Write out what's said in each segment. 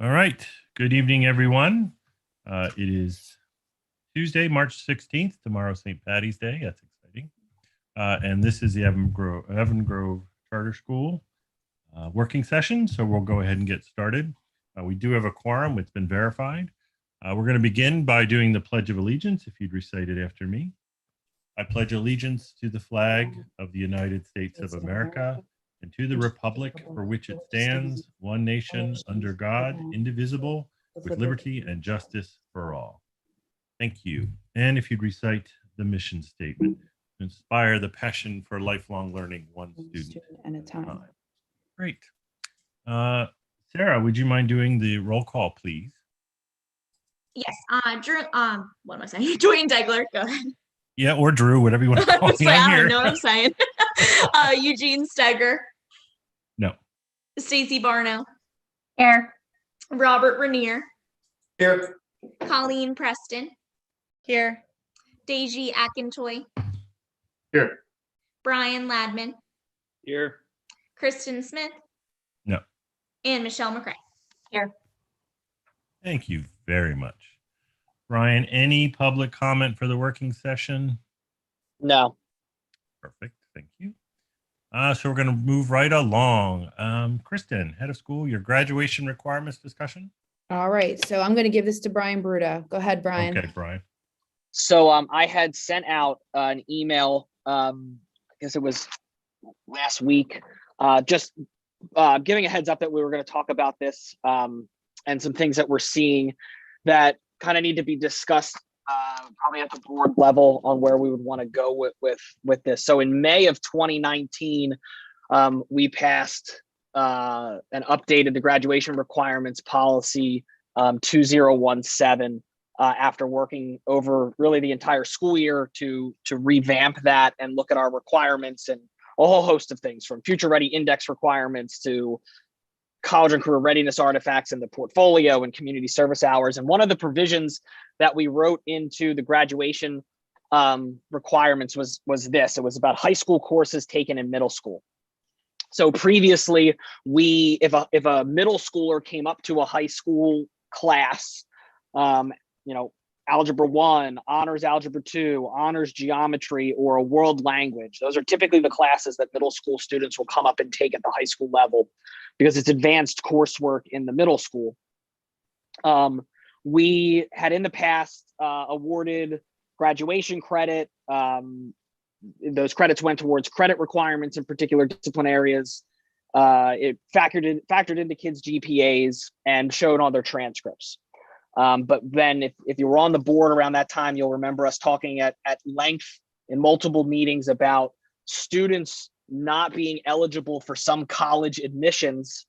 All right. Good evening, everyone. It is Tuesday, March 16th. Tomorrow, St. Patty's Day. That's exciting. And this is the Evan Grove Charter School working session. So we'll go ahead and get started. We do have a quorum. It's been verified. We're going to begin by doing the Pledge of Allegiance, if you'd recite it after me. I pledge allegiance to the flag of the United States of America and to the republic for which it stands, one nation, under God, indivisible, with liberty and justice for all. Thank you. And if you'd recite the mission statement, to inspire the passion for lifelong learning, one student at a time. Great. Sarah, would you mind doing the roll call, please? Yes. What am I saying? Jordan Degler, go ahead. Yeah, or Drew, whatever you want to call me. I don't know what I'm saying. Eugene Steger. No. Stacy Barno. Here. Robert Rainier. Here. Colleen Preston. Here. Deji Akintoy. Here. Brian Ladman. Here. Kristen Smith. No. And Michelle McCray. Here. Thank you very much. Brian, any public comment for the working session? No. Perfect. Thank you. So we're going to move right along. Kristen, head of school, your graduation requirements discussion. All right. So I'm going to give this to Brian Bruda. Go ahead, Brian. Okay, Brian. So I had sent out an email, I guess it was last week, just giving a heads up that we were going to talk about this and some things that we're seeing that kind of need to be discussed probably at the board level on where we would want to go with this. So in May of 2019, we passed and updated the graduation requirements policy 2017 after working over really the entire school year to revamp that and look at our requirements and a whole host of things, from future ready index requirements to college and career readiness artifacts in the portfolio and community service hours. And one of the provisions that we wrote into the graduation requirements was this. It was about high school courses taken in middle school. So previously, if a middle schooler came up to a high school class, Algebra 1, Honors Algebra 2, Honors Geometry, or a world language. Those are typically the classes that middle school students will come up and take at the high school level because it's advanced coursework in the middle school. We had in the past awarded graduation credit. Those credits went towards credit requirements in particular discipline areas. It factored into kids' GPAs and showed on their transcripts. But then if you were on the board around that time, you'll remember us talking at length in multiple meetings about students not being eligible for some college admissions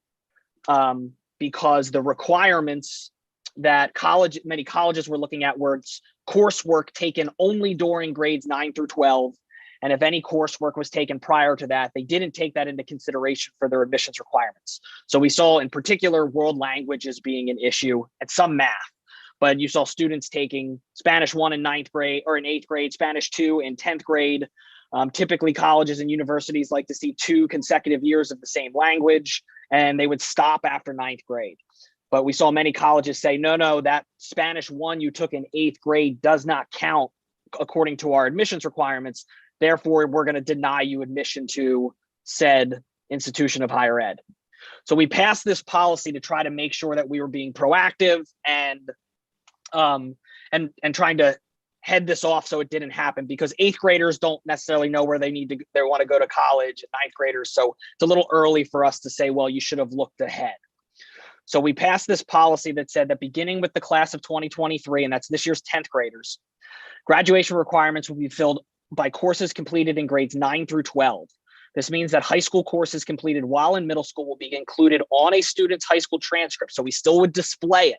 because the requirements that many colleges were looking at were coursework taken only during grades 9 through 12. And if any coursework was taken prior to that, they didn't take that into consideration for their admissions requirements. So we saw in particular world languages being an issue and some math. But you saw students taking Spanish 1 in 9th grade or in 8th grade, Spanish 2 in 10th grade. Typically colleges and universities like to see 2 consecutive years of the same language, and they would stop after 9th grade. But we saw many colleges say, no, that Spanish 1 you took in 8th grade does not count according to our admissions requirements. Therefore, we're going to deny you admission to said institution of higher ed. So we passed this policy to try to make sure that we were being proactive and trying to head this off so it didn't happen, because 8th graders don't necessarily know where they want to go to college, and 9th graders. So it's a little early for us to say, well, you should have looked ahead. So we passed this policy that said that beginning with the class of 2023, and that's this year's 10th graders, graduation requirements will be filled by courses completed in grades 9 through 12. This means that high school courses completed while in middle school will be included on a student's high school transcript. So we still would display it,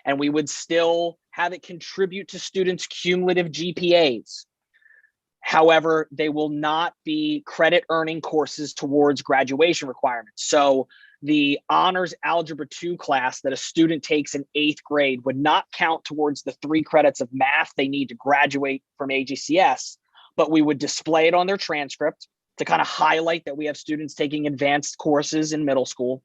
and we would still have it contribute to students' cumulative GPAs. However, they will not be credit earning courses towards graduation requirements. So the Honors Algebra 2 class that a student takes in 8th grade would not count towards the 3 credits of math they need to graduate from AGCS, but we would display it on their transcript to kind of highlight that we have students taking advanced courses in middle school.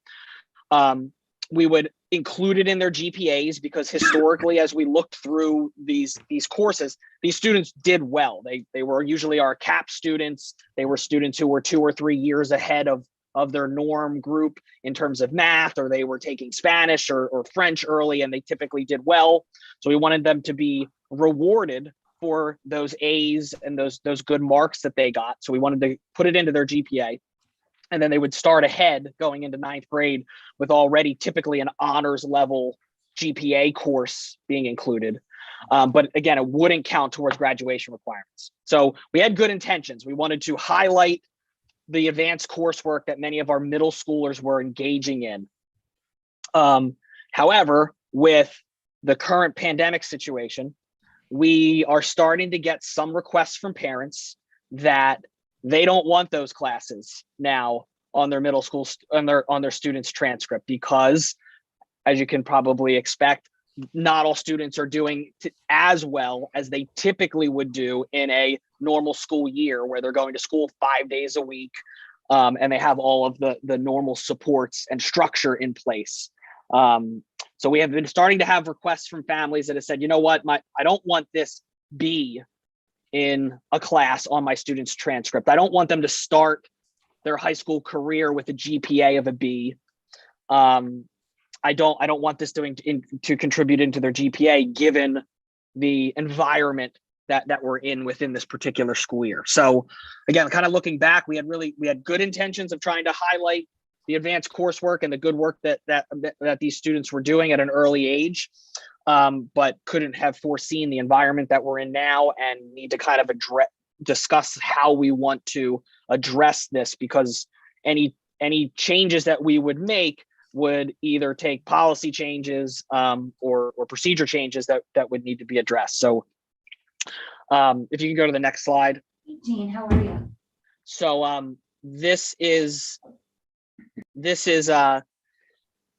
We would included in their GPAs because historically, as we looked through these courses, these students did well. They were usually our CAP students. They were students who were 2 or 3 years ahead of their norm group in terms of math, or they were taking Spanish or French early, and they typically did well. So we wanted them to be rewarded for those A's and those good marks that they got. So we wanted to put it into their GPA. And then they would start ahead going into 9th grade with already typically an honors level GPA course being included. But again, it wouldn't count towards graduation requirements. So we had good intentions. We wanted to highlight the advanced coursework that many of our middle schoolers were engaging in. However, with the current pandemic situation, we are starting to get some requests from parents that they don't want those classes now on their middle school, on their students' transcript, because as you can probably expect, not all students are doing as well as they typically would do in a normal school year where they're going to school 5 days a week, and they have all of the normal supports and structure in place. So we have been starting to have requests from families that have said, you know what, I don't want this B in a class on my student's transcript. I don't want them to start their high school career with a GPA of a B. I don't want this to contribute into their GPA given the environment that we're in within this particular school year. So again, kind of looking back, we had good intentions of trying to highlight the advanced coursework and the good work that these students were doing at an early age, but couldn't have foreseen the environment that we're in now and need to kind of discuss how we want to address this, because any changes that we would make would either take policy changes or procedure changes that would need to be addressed. So if you can go to the next slide. Hey, Jean, how are you? So this is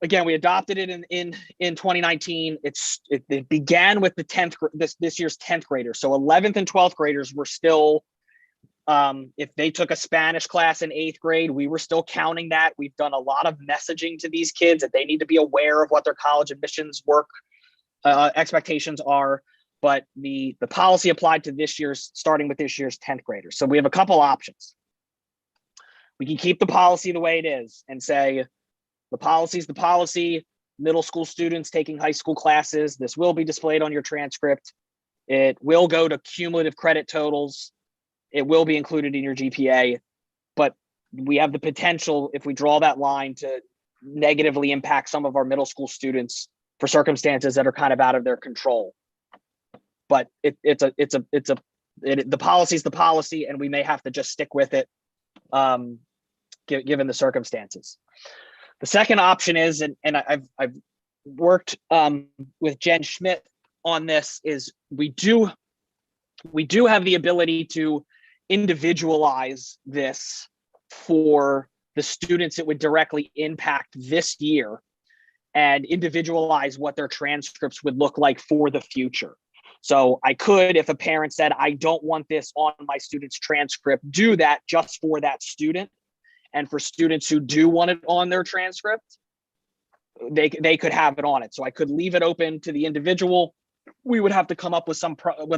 again, we adopted it in 2019. It began with the this year's 10th graders. So 11th and 12th graders were still, if they took a Spanish class in 8th grade, we were still counting that. We've done a lot of messaging to these kids that they need to be aware of what their college admissions work expectations are. But the policy applied to starting with this year's 10th graders. So we have a couple options. We can keep the policy the way it is and say, the policy is the policy. Middle school students taking high school classes, this will be displayed on your transcript. It will go to cumulative credit totals. It will be included in your GPA, but we have the potential, if we draw that line, to negatively impact some of our middle school students for circumstances that are kind of out of their control. But the policy is the policy, and we may have to just stick with it, given the circumstances. The second option is, and I've worked with Jen Schmidt on this, is we do have the ability to individualize this for the students it would directly impact this year, and individualize what their transcripts would look like for the future. So I could, if a parent said, I don't want this on my student's transcript, do that just for that student. And for students who do want it on their transcript, they could have it on it. So I could leave it open to the individual. We would have to come up with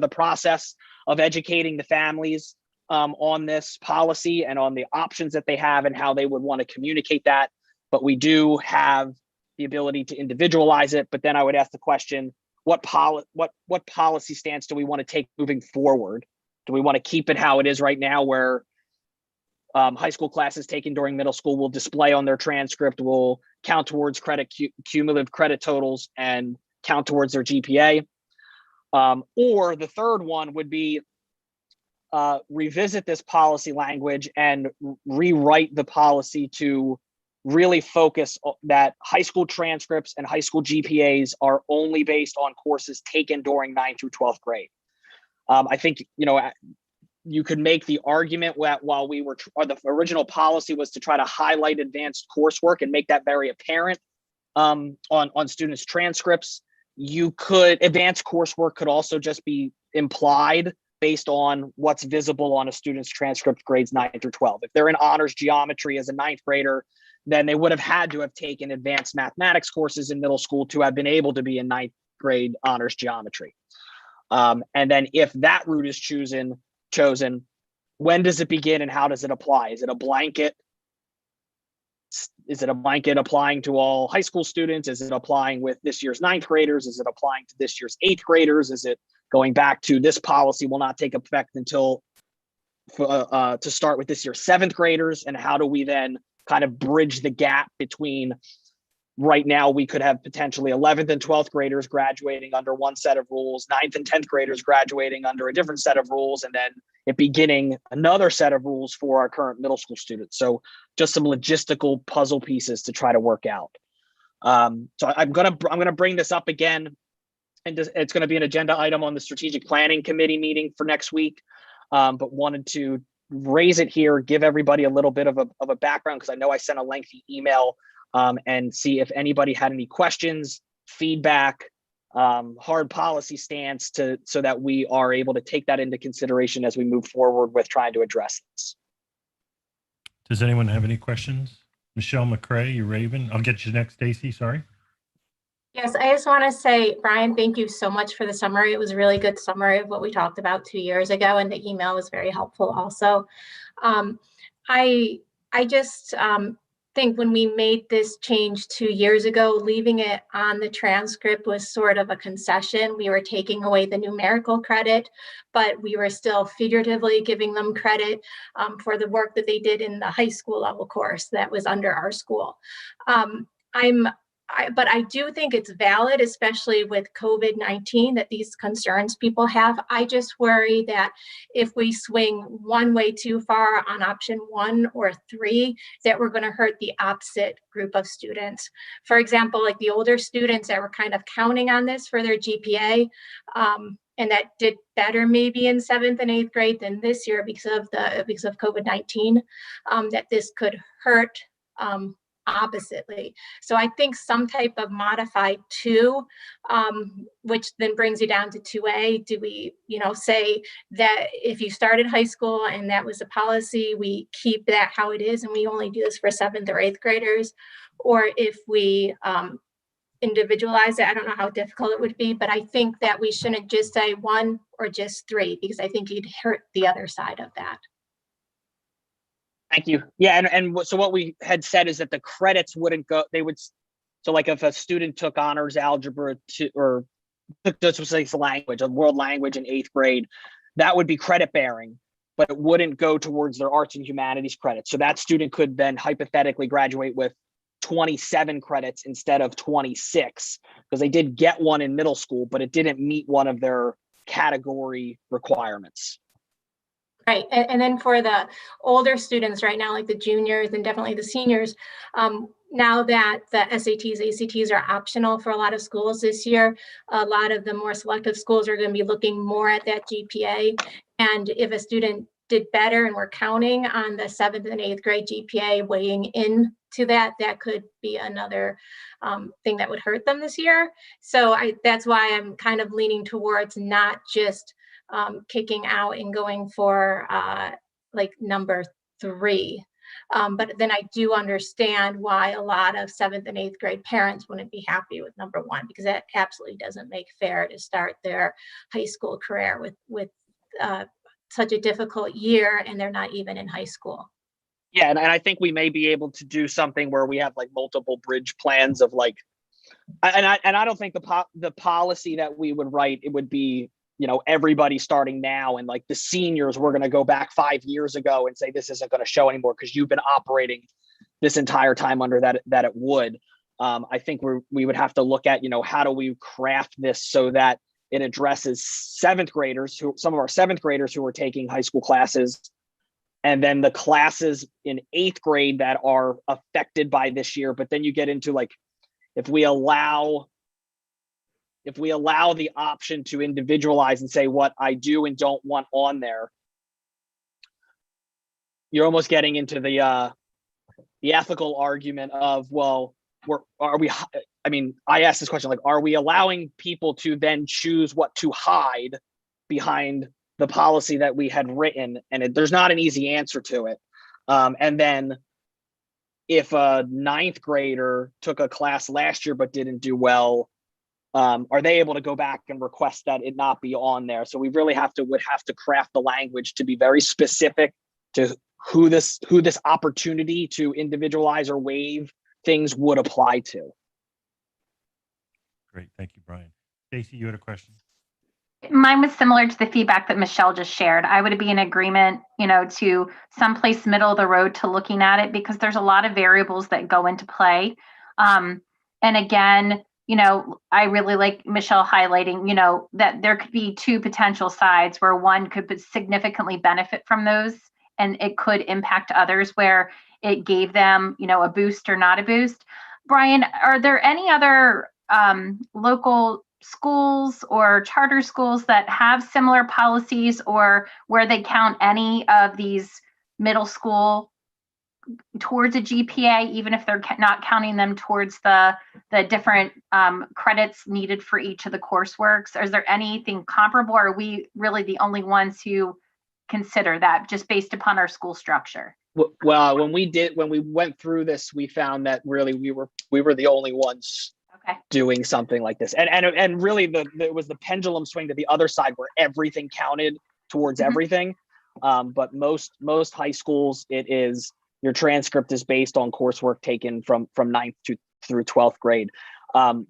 a process of educating the families on this policy and on the options that they have and how they would want to communicate that. But we do have the ability to individualize it. But then I would ask the question, what policy stance do we want to take moving forward? Do we want to keep it how it is right now, where high school classes taken during middle school will display on their transcript, will count towards cumulative credit totals and count towards their GPA? Or the third one would be revisit this policy language and rewrite the policy to really focus that high school transcripts and high school GPAs are only based on courses taken during 9th through 12th grade. I think, you could make the argument that while the original policy was to try to highlight advanced coursework and make that very apparent on students' transcripts, advanced coursework could also just be implied based on what's visible on a student's transcript grades 9 through 12. If they're in honors geometry as a 9th grader, then they would have had to have taken advanced mathematics courses in middle school to have been able to be in ninth grade honors geometry. And then if that route is chosen, when does it begin and how does it apply? Is it a blanket? Is it a blanket applying to all high school students? Is it applying with this year's ninth graders? Is it applying to this year's eighth graders? Is it going back to this policy will not take effect until to start with this year's seventh graders? And how do we then kind of bridge the gap between right now we could have potentially 11th and 12th graders graduating under one set of rules, 9th and 10th graders graduating under a different set of rules, and then it beginning another set of rules for our current middle school students. So just some logistical puzzle pieces to try to work out. So I'm gonna bring this up again, and it's gonna be an agenda item on the strategic planning committee meeting for next week. But wanted to raise it here, give everybody a little bit of a background, because I know I sent a lengthy email, and see if anybody had any questions, feedback, hard policy stance so that we are able to take that into consideration as we move forward with trying to address this. Does anyone have any questions? Michelle McCrae, you Raven. I'll get you next, Stacy. Sorry. Yes, I just want to say, Brian, thank you so much for the summary. It was a really good summary of what we talked about 2 years ago, and the email was very helpful also. I just think when we made this change 2 years ago, leaving it on the transcript was sort of a concession. We were taking away the numerical credit, but we were still figuratively giving them credit for the work that they did in the high school level course that was under our school. But I do think it's valid, especially with COVID-19, that these concerns people have. I just worry that if we swing one way too far on option 1 or 3, that we're going to hurt the opposite group of students. For example, like the older students that were kind of counting on this for their GPA, and that did better maybe in 7th and 8th grade than this year because of COVID-19, that this could hurt oppositely. So I think some type of modified 2, which then brings you down to 2A. Do we, say that if you started high school and that was a policy, we keep that how it is and we only do this for 7th or 8th graders? Or if we individualize it, I don't know how difficult it would be, but I think that we shouldn't just say 1 or just 3, because I think you'd hurt the other side of that. Thank you. Yeah, and so what we had said is that the credits wouldn't go, so like if a student took honors algebra or took just language, a world language in 8th grade, that would be credit bearing, but it wouldn't go towards their arts and humanities credits. So that student could then hypothetically graduate with 27 credits instead of 26, because they did get one in middle school, but it didn't meet one of their category requirements. Right, and then for the older students right now, like the juniors and definitely the seniors, now that the SATs, ACTs are optional for a lot of schools this year, a lot of the more selective schools are going to be looking more at that GPA. And if a student did better and we're counting on the 7th and 8th grade GPA weighing into that, that could be another thing that would hurt them this year. So that's why I'm kind of leaning towards not just kicking out and going for like number 3. But then I do understand why a lot of 7th and 8th grade parents wouldn't be happy with number 1, because that absolutely doesn't make fair to start their high school career with such a difficult year and they're not even in high school. Yeah, and I think we may be able to do something where we have like multiple bridge plans of like, and I don't think the policy that we would write, it would be, everybody starting now, and like the seniors, we're going to go back 5 years ago and say this isn't going to show anymore because you've been operating this entire time under that it would. I think we would have to look at, how do we craft this so that it addresses 7th graders, some of our 7th graders who are taking high school classes, and then the classes in 8th grade that are affected by this year. But then you get into like, if we allow the option to individualize and say what I do and don't want on there, you're almost getting into the ethical argument of, well, I asked this question, like, are we allowing people to then choose what to hide behind the policy that we had written? And there's not an easy answer to it. And then if a ninth grader took a class last year but didn't do well, are they able to go back and request that it not be on there? So we really would have to craft the language to be very specific to who this opportunity to individualize or waive things would apply to. Great. Thank you, Brian. Stacy, you had a question? Mine was similar to the feedback that Michelle just shared. I would be in agreement, to someplace middle of the road to looking at it, because there's a lot of variables that go into play. And again, I really like Michelle highlighting, that there could be two potential sides where one could significantly benefit from those, and it could impact others where it gave them, a boost or not a boost. Brian, are there any other local schools or charter schools that have similar policies, or where they count any of these middle school towards a GPA, even if they're not counting them towards the different credits needed for each of the courseworks? Or is there anything comparable, or are we really the only ones who consider that just based upon our school structure? Well, when we went through this, we found that really we were the only ones doing something like this, and really it was the pendulum swing to the other side where everything counted towards everything. But most high schools, it is your transcript is based on coursework taken from 9th through 12th grade.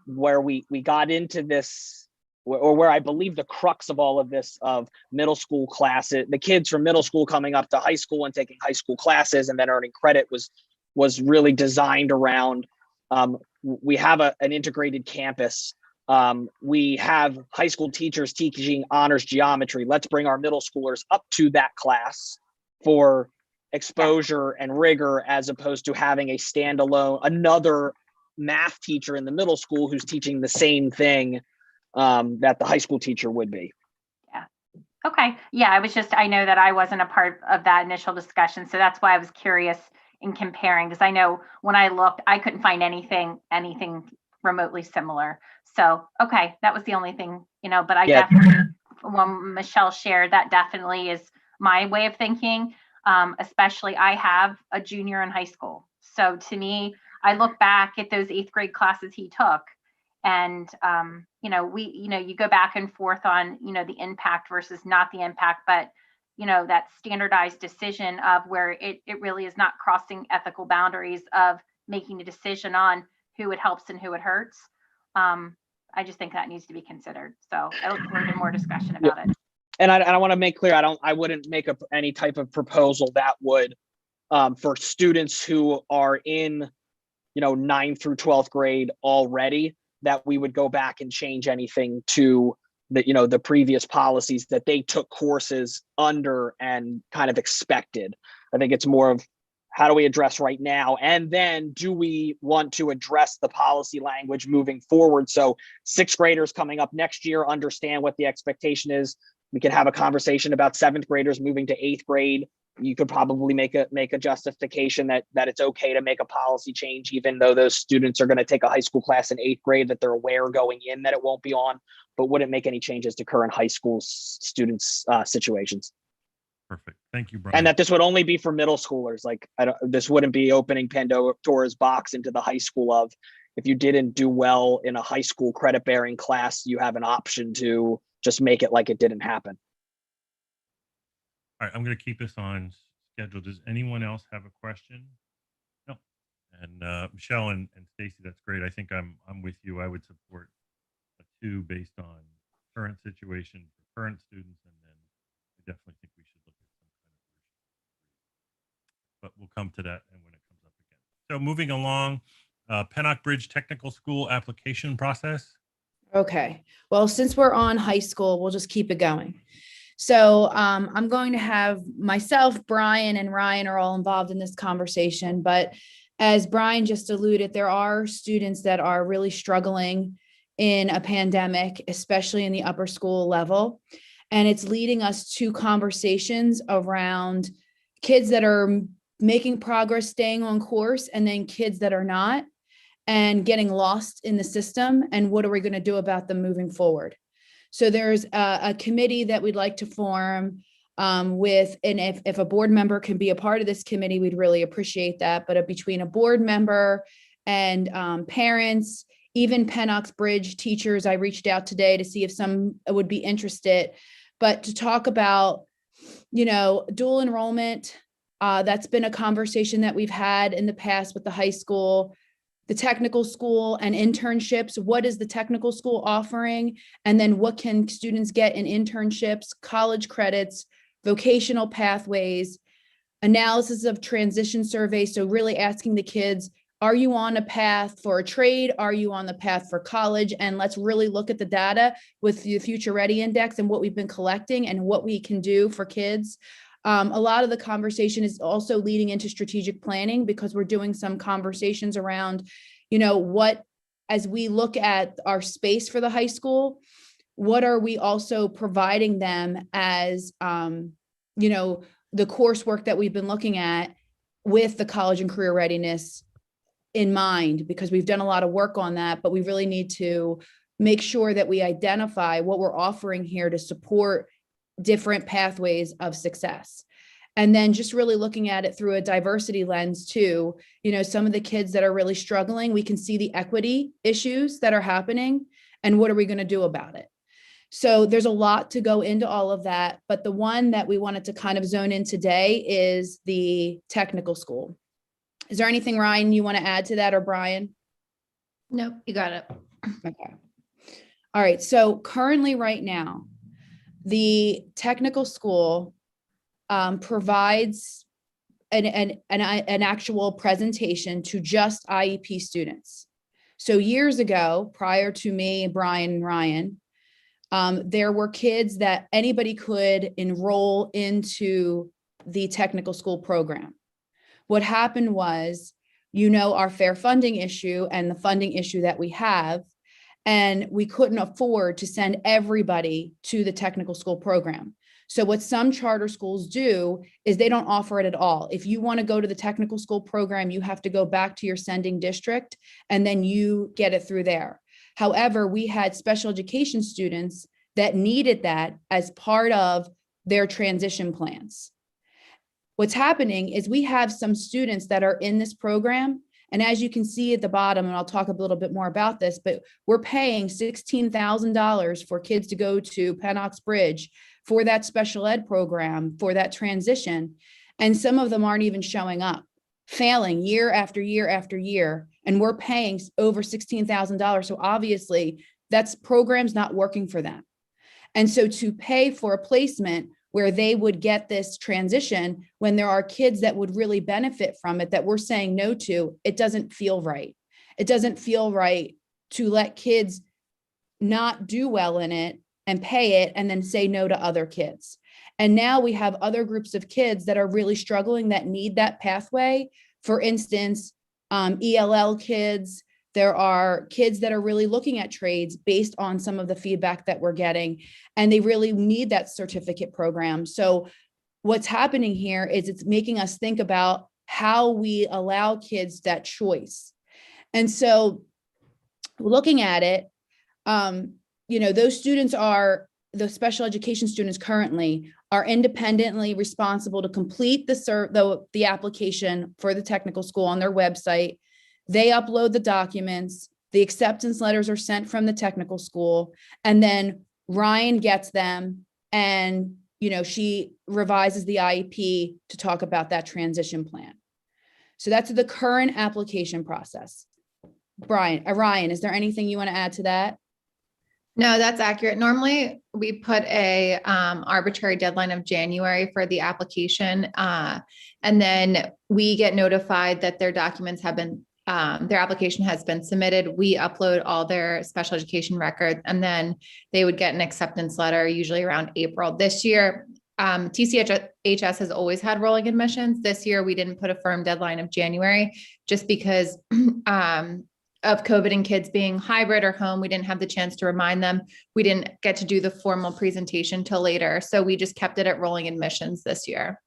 Where we got into this, or where I believe the crux of all of this of middle school classes, the kids from middle school coming up to high school and taking high school classes and then earning credit was really designed around. We have an integrated campus. We have high school teachers teaching honors geometry. Let's bring our middle schoolers up to that class for exposure and rigor, as opposed to having a standalone, another math teacher in the middle school who's teaching the same thing that the high school teacher would be. Yeah. Okay. Yeah, I know that I wasn't a part of that initial discussion. So that's why I was curious in comparing, because I know when I looked, I couldn't find anything remotely similar. So, okay, that was the only thing, but I definitely, when Michelle shared, that definitely is my way of thinking. Especially I have a junior in high school. So to me, I look back at those 8th grade classes he took, and, you go back and forth on, the impact versus not the impact, but that standardized decision of where it really is not crossing ethical boundaries of making a decision on who it helps and who it hurts. I just think that needs to be considered. So I look forward to more discussion about it. And I want to make clear, I wouldn't make up any type of proposal that would, for students who are in, 9th through 12th grade already, that we would go back and change anything to the previous policies that they took courses under and kind of expected. I think it's more of how do we address right now, and then do we want to address the policy language moving forward? So 6th graders coming up next year understand what the expectation is. We could have a conversation about 7th graders moving to 8th grade. You could probably make a justification that it's okay to make a policy change, even though those students are going to take a high school class in 8th grade that they're aware going in that it won't be on, but wouldn't make any changes to current high school students' situations. Perfect. Thank you, Brian. And that this would only be for middle schoolers. Like, this wouldn't be opening Pandora's box into the high school of, if you didn't do well in a high school credit bearing class, you have an option to just make it like it didn't happen. All right, I'm going to keep this on schedule. Does anyone else have a question? No. And Michelle and Stacy, that's great. I think I'm with you. I would support a 2 based on current situation for current students, and then I definitely think we should look at some kind of version 3. But we'll come to that and when it comes up again. So moving along, Pennock Bridge Technical School application process. Okay, well, since we're on high school, we'll just keep it going. So I'm going to have myself, Brian, and Ryan are all involved in this conversation. But as Brian just alluded, there are students that are really struggling in a pandemic, especially in the upper school level. And it's leading us to conversations around kids that are making progress, staying on course, and then kids that are not, and getting lost in the system. And what are we going to do about them moving forward? So there's a committee that we'd like to form and if a board member can be a part of this committee, we'd really appreciate that. But between a board member and parents, even Pennock's Bridge teachers, I reached out today to see if some would be interested, but to talk about, dual enrollment. That's been a conversation that we've had in the past with the high school, the technical school, and internships. What is the technical school offering? And then what can students get in internships, college credits, vocational pathways, analysis of transition surveys. So really asking the kids, are you on a path for a trade? Are you on the path for college? And let's really look at the data with the Future Ready Index and what we've been collecting and what we can do for kids. A lot of the conversation is also leading into strategic planning, because we're doing some conversations around, as we look at our space for the high school, what are we also providing them as, the coursework that we've been looking at with the college and career readiness in mind, because we've done a lot of work on that, but we really need to make sure that we identify what we're offering here to support different pathways of success. And then just really looking at it through a diversity lens too. Some of the kids that are really struggling, we can see the equity issues that are happening, and what are we going to do about it? So there's a lot to go into all of that, but the one that we wanted to kind of zone in today is the technical school. Is there anything, Ryan, you want to add to that, or Brian? Nope, you got it. Okay. All right. So currently right now, the technical school provides an actual presentation to just IEP students. So years ago, prior to me, Brian, and Ryan, there were kids that anybody could enroll into the technical school program. What happened was, our fair funding issue and the funding issue that we have, and we couldn't afford to send everybody to the technical school program. So what some charter schools do is they don't offer it at all. If you want to go to the technical school program, you have to go back to your sending district, and then you get it through there. However, we had special education students that needed that as part of their transition plans. What's happening is we have some students that are in this program, and as you can see at the bottom, and I'll talk a little bit more about this, but we're paying $16,000 for kids to go to Pennock's Bridge for that special ed program, for that transition, and some of them aren't even showing up, failing year after year after year, and we're paying over $16,000. So obviously, that's program's not working for them. And so to pay for a placement where they would get this transition when there are kids that would really benefit from it that we're saying no to, it doesn't feel right. It doesn't feel right to let kids not do well in it and pay it and then say no to other kids. And now we have other groups of kids that are really struggling that need that pathway. For instance, ELL kids. There are kids that are really looking at trades based on some of the feedback that we're getting, and they really need that certificate program. So what's happening here is it's making us think about how we allow kids that choice. And so looking at it, those students are, the special education students currently are independently responsible to complete the application for the technical school on their website. They upload the documents, the acceptance letters are sent from the technical school, and then Ryan gets them, and she revises the IEP to talk about that transition plan. So that's the current application process. Ryan, is there anything you want to add to that? No, that's accurate. Normally we put a arbitrary deadline of January for the application. And then we get notified that their documents have been, their application has been submitted. We upload all their special education records, and then they would get an acceptance letter usually around April. This year, TCHS has always had rolling admissions. This year, we didn't put a firm deadline of January just because of COVID and kids being hybrid or home. We didn't have the chance to remind them. We didn't get to do the formal presentation till later. So we just kept it at rolling admissions this year.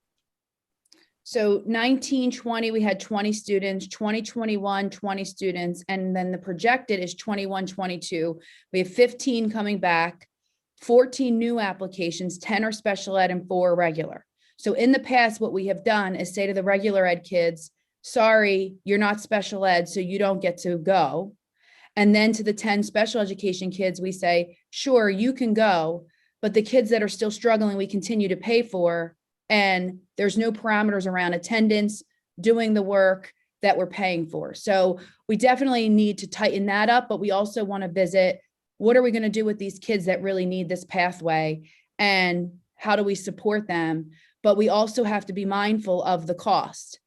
So 1920, we had 20 students, 2021, 20 students, and then the projected is 21, 22. We have 15 coming back, 14 new applications, 10 are special ed and 4 are regular. So in the past, what we have done is say to the regular ed kids, sorry, you're not special ed, so you don't get to go. And then to the 10 special education kids, we say, sure, you can go, but the kids that are still struggling, we continue to pay for, and there's no parameters around attendance, doing the work that we're paying for. So we definitely need to tighten that up, but we also want to visit, what are we going to do with these kids that really need this pathway, and how do we support them? But we also have to be mindful of the cost.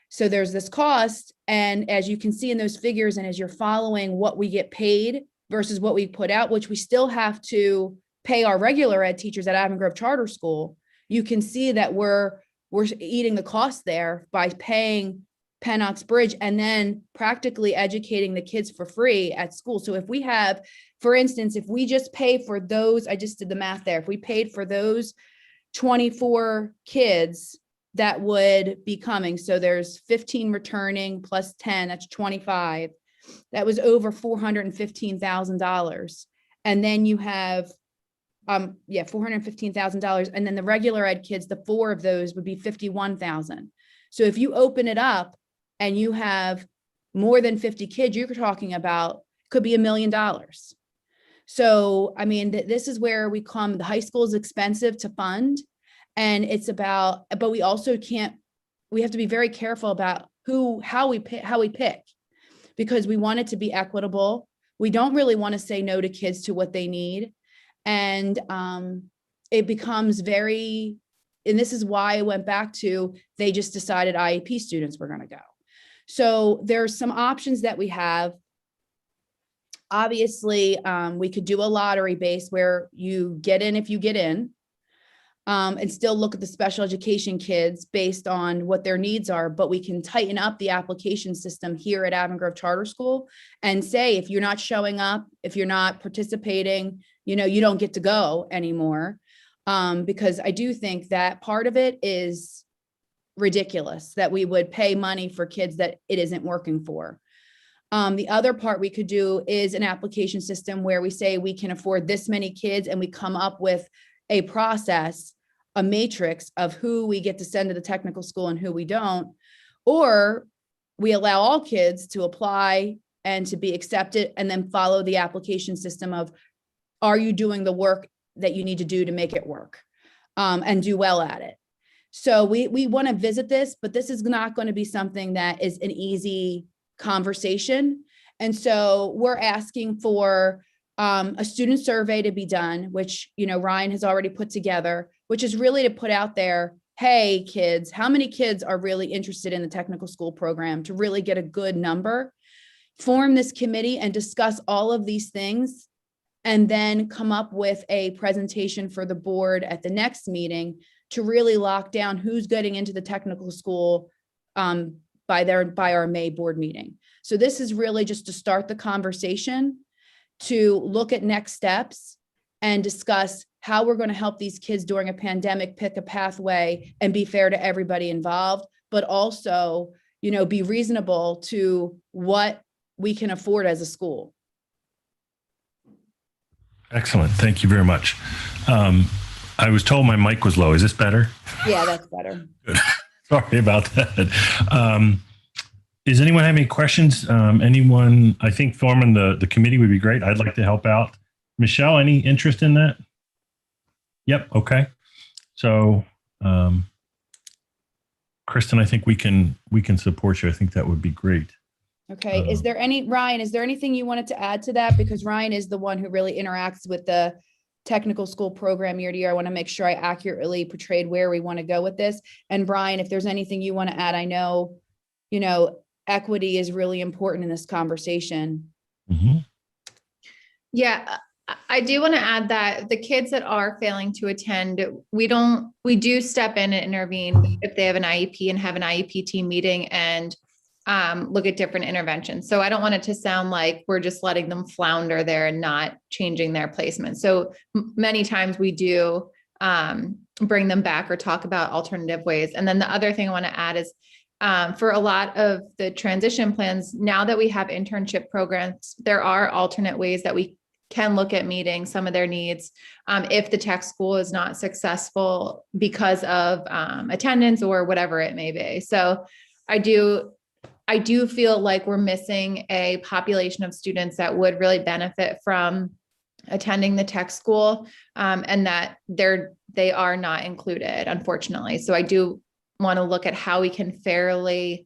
So there's this cost, and as you can see in those figures, and as you're following what we get paid versus what we put out, which we still have to pay our regular ed teachers at Avon Grove Charter School, you can see that we're eating the cost there by paying Pennock's Bridge and then practically educating the kids for free at school. So if we have, for instance, if we just pay for those, I just did the math there, if we paid for those 24 kids that would be coming, so there's 15 returning plus 10, that's 25. That was over $415,000. And then you have $415,000. And then the regular ed kids, the 4 of those would be 51,000. So if you open it up and you have more than 50 kids, you're talking about, could be $1 million. So, I mean, this is where we come, the high school is expensive to fund, and it's about, but we also we have to be very careful about how we pick, because we want it to be equitable. We don't really want to say no to kids to what they need. And it becomes very, and this is why I went back to, they just decided IEP students were going to go. So there's some options that we have. Obviously, we could do a lottery base where you get in if you get in, and still look at the special education kids based on what their needs are, but we can tighten up the application system here at Avon Grove Charter School and say, if you're not showing up, if you're not participating, you don't get to go anymore. Because I do think that part of it is ridiculous that we would pay money for kids that it isn't working for. The other part we could do is an application system where we say we can afford this many kids, and we come up with a process, a matrix of who we get to send to the technical school and who we don't, or we allow all kids to apply and to be accepted, and then follow the application system of, are you doing the work that you need to do to make it work, and do well at it. So we want to visit this, but this is not going to be something that is an easy conversation. And so we're asking for a student survey to be done, which, Ryan has already put together, which is really to put out there, hey, kids, how many kids are really interested in the technical school program, to really get a good number, form this committee and discuss all of these things, and then come up with a presentation for the board at the next meeting to really lock down who's getting into the technical school by our May board meeting. So this is really just to start the conversation, to look at next steps and discuss how we're going to help these kids during a pandemic pick a pathway and be fair to everybody involved, but also, be reasonable to what we can afford as a school. Excellent. Thank you very much. I was told my mic was low. Is this better? Yeah, that's better. Good. Sorry about that. Does anyone have any questions? Anyone? I think forming the committee would be great. I'd like to help out. Michelle, any interest in that? Yep. Okay. So, Kristen, I think we can support you. I think that would be great. Okay. Ryan, is there anything you wanted to add to that? Because Ryan is the one who really interacts with the technical school program year to year. I want to make sure I accurately portrayed where we want to go with this. And Brian, if there's anything you want to add, I know, equity is really important in this conversation. Mm-hmm. Yeah, I do want to add that the kids that are failing to attend, we do step in and intervene if they have an IEP and have an IEP team meeting and look at different interventions. So I don't want it to sound like we're just letting them flounder there and not changing their placement. So many times we do bring them back or talk about alternative ways. And then the other thing I want to add is for a lot of the transition plans, now that we have internship programs, there are alternate ways that we can look at meeting some of their needs. If the tech school is not successful because of attendance or whatever it may be. So I do feel like we're missing a population of students that would really benefit from attending the tech school, and that they are not included, unfortunately. So I do want to look at how we can fairly,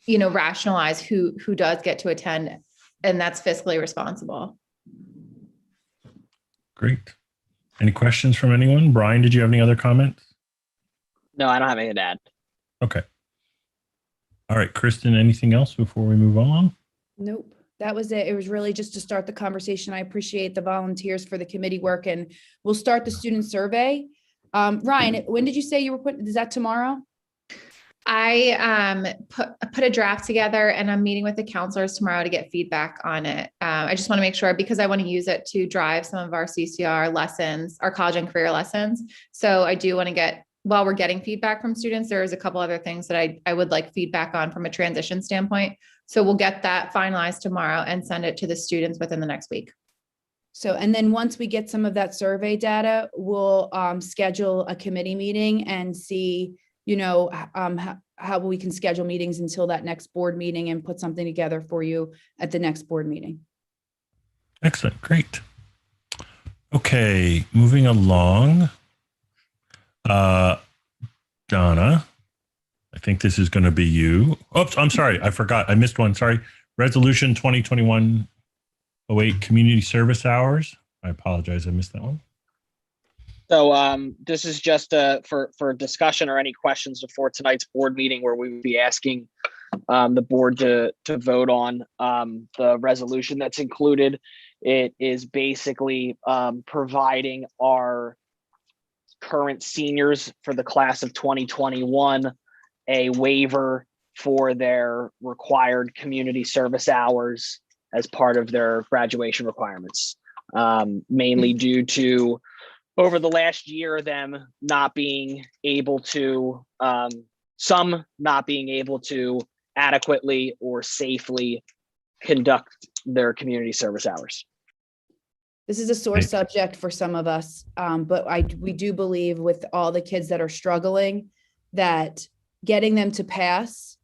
rationalize who does get to attend, and that's fiscally responsible. Great. Any questions from anyone? Brian, did you have any other comments? No, I don't have anything to add. Okay. All right, Kristen, anything else before we move on? Nope. That was it. It was really just to start the conversation. I appreciate the volunteers for the committee work, and we'll start the student survey. Ryan, when did you say you were putting, is that tomorrow? I put a draft together, and I'm meeting with the counselors tomorrow to get feedback on it. I just want to make sure, because I want to use it to drive some of our CCR lessons, our college and career lessons. So I do want to get, while we're getting feedback from students, there's a couple other things that I would like feedback on from a transition standpoint. So we'll get that finalized tomorrow and send it to the students within the next week. So, and then once we get some of that survey data, we'll schedule a committee meeting and see, how we can schedule meetings until that next board meeting and put something together for you at the next board meeting. Excellent. Great. Okay, moving along. Donna, I think this is going to be you. Oops, I'm sorry. I forgot. I missed one. Sorry. Resolution 2021-08 community service hours. I apologize. I missed that one. So this is just for discussion or any questions before tonight's board meeting, where we would be asking the board to vote on the resolution that's included. It is basically providing our current seniors for the class of 2021 a waiver for their required community service hours as part of their graduation requirements, mainly due to over the last year them not being able to, some not being able to adequately or safely conduct their community service hours. This is a sore subject for some of us, but we do believe with all the kids that are struggling that getting them to pass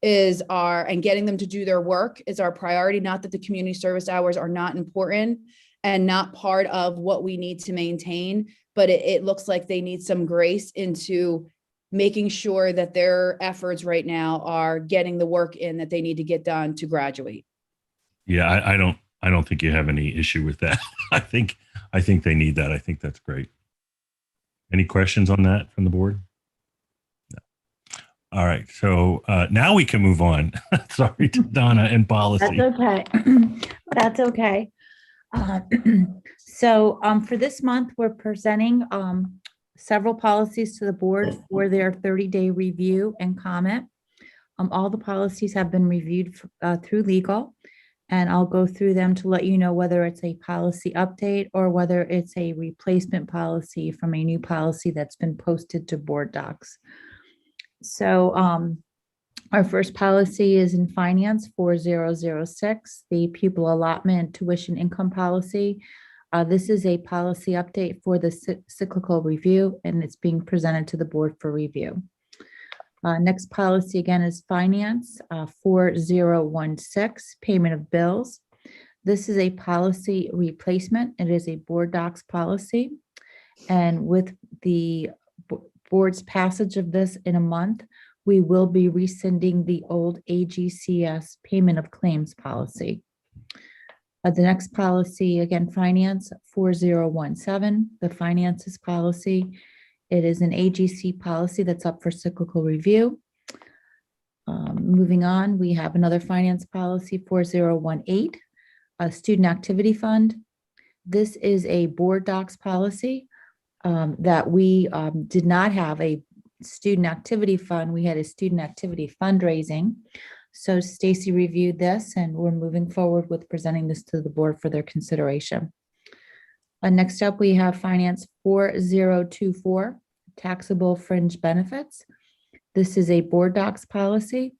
and getting them to do their work is our priority. Not that the community service hours are not important and not part of what we need to maintain, but it looks like they need some grace into making sure that their efforts right now are getting the work in that they need to get done to graduate. Yeah, I don't think you have any issue with that. I think they need that. I think that's great. Any questions on that from the board? No. All right. So now we can move on. Sorry to Donna and policy. That's okay. That's okay. So for this month, we're presenting several policies to the board for their 30-day review and comment. All the policies have been reviewed through legal, and I'll go through them to let you know whether it's a policy update or whether it's a replacement policy from a new policy that's been posted to board docs. So our first policy is in finance 4006, the pupil allotment tuition income policy. This is a policy update for the cyclical review, and it's being presented to the board for review. Next policy again is finance 4016, payment of bills. This is a policy replacement. It is a board docs policy. And with the board's passage of this in a month, we will be rescinding the old AGCS payment of claims policy. The next policy, again, finance 4017, the finances policy. It is an AGC policy that's up for cyclical review. Moving on, we have another finance policy 4018, a student activity fund. This is a board docs policy that we did not have a student activity fund. We had a student activity fundraising. So Stacy reviewed this, and we're moving forward with presenting this to the board for their consideration. Next up, we have finance 4024, taxable fringe benefits. This is a board docs policy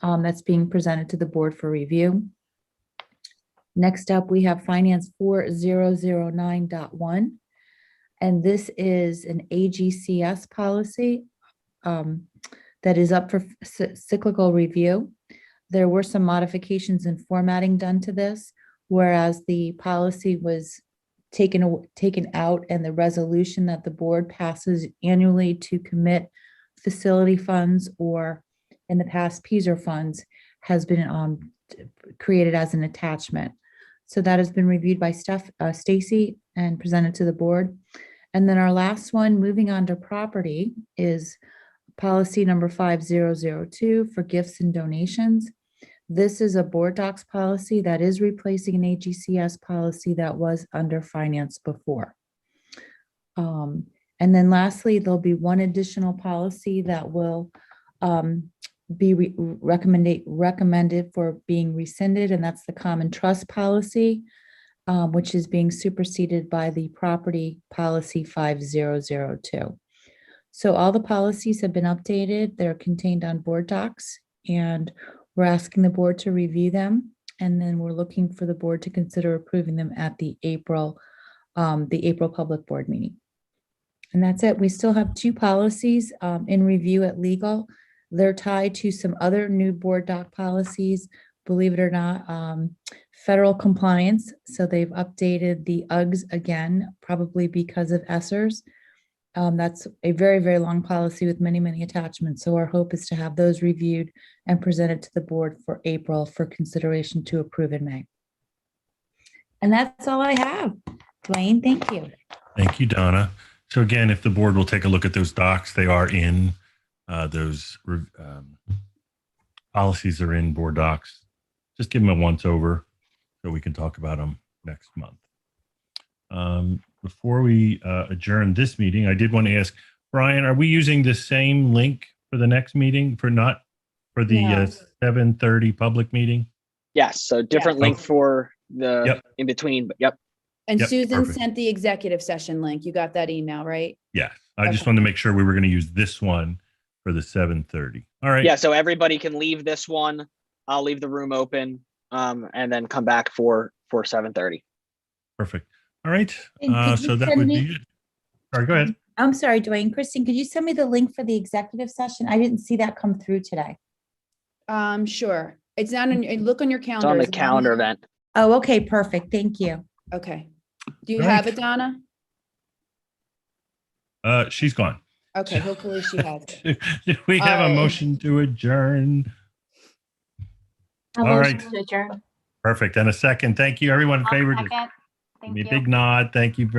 that's being presented to the board for review. Next up, we have Finance 4009.1. And this is an AGCS policy that is up for cyclical review. There were some modifications and formatting done to this, whereas the policy was taken out, and the resolution that the board passes annually to commit facility funds, or in the past PSER funds, has been created as an attachment. So that has been reviewed by Stacy and presented to the board. And then our last one, moving on to property, is policy number 5002 for gifts and donations. This is a board docs policy that is replacing an AGCS policy that was under finance before. And then lastly, there'll be one additional policy that will be recommended for being rescinded, and that's the common trust policy, which is being superseded by the property policy 5002. So all the policies have been updated. They're contained on board docs, and we're asking the board to review them, and then we're looking for the board to consider approving them at the April public board meeting. And that's it. We still have two policies in review at legal. They're tied to some other new board doc policies, believe it or not, federal compliance. So they've updated the UGs again, probably because of ESSERS. That's a very, very long policy with many, many attachments. So our hope is to have those reviewed and presented to the board for April for consideration to approve in May. And that's all I have. Dwayne, thank you. Thank you, Donna. So again, if the board will take a look at those docs, they are in those policies are in board docs. Just give them a once over so we can talk about them next month. Before we adjourn this meeting, I did want to ask Brian, are we using the same link for the next meeting for the No. 7:30 public meeting? Yes, so different link for the Yep. in between, but yep. And Yep, Susan perfect. sent the executive session link. You got that email, right? Yes. I just Okay. wanted to make sure we were going to use this one for the 7:30. All right. Yeah, so everybody can leave this one. I'll leave the room open and then come back for 7:30. Perfect. All right. And could So you that send would me- be it. Sorry, go ahead. I'm sorry, Dwayne. Kristen, could you send me the link for the executive session? I didn't see that come through today. Sure. It's not on, look on your It's calendar. on the Is it calendar there? event. Oh, okay, perfect. Thank you. Okay. Do you All have right. it, Donna? She's gone. Okay, hopefully she has it. Do we have All a right. motion to adjourn? I'll All motion right. to adjourn. Perfect. And a second. Thank you, everyone in I'll favor. second. Give Thank me a you. big nod. Thank you very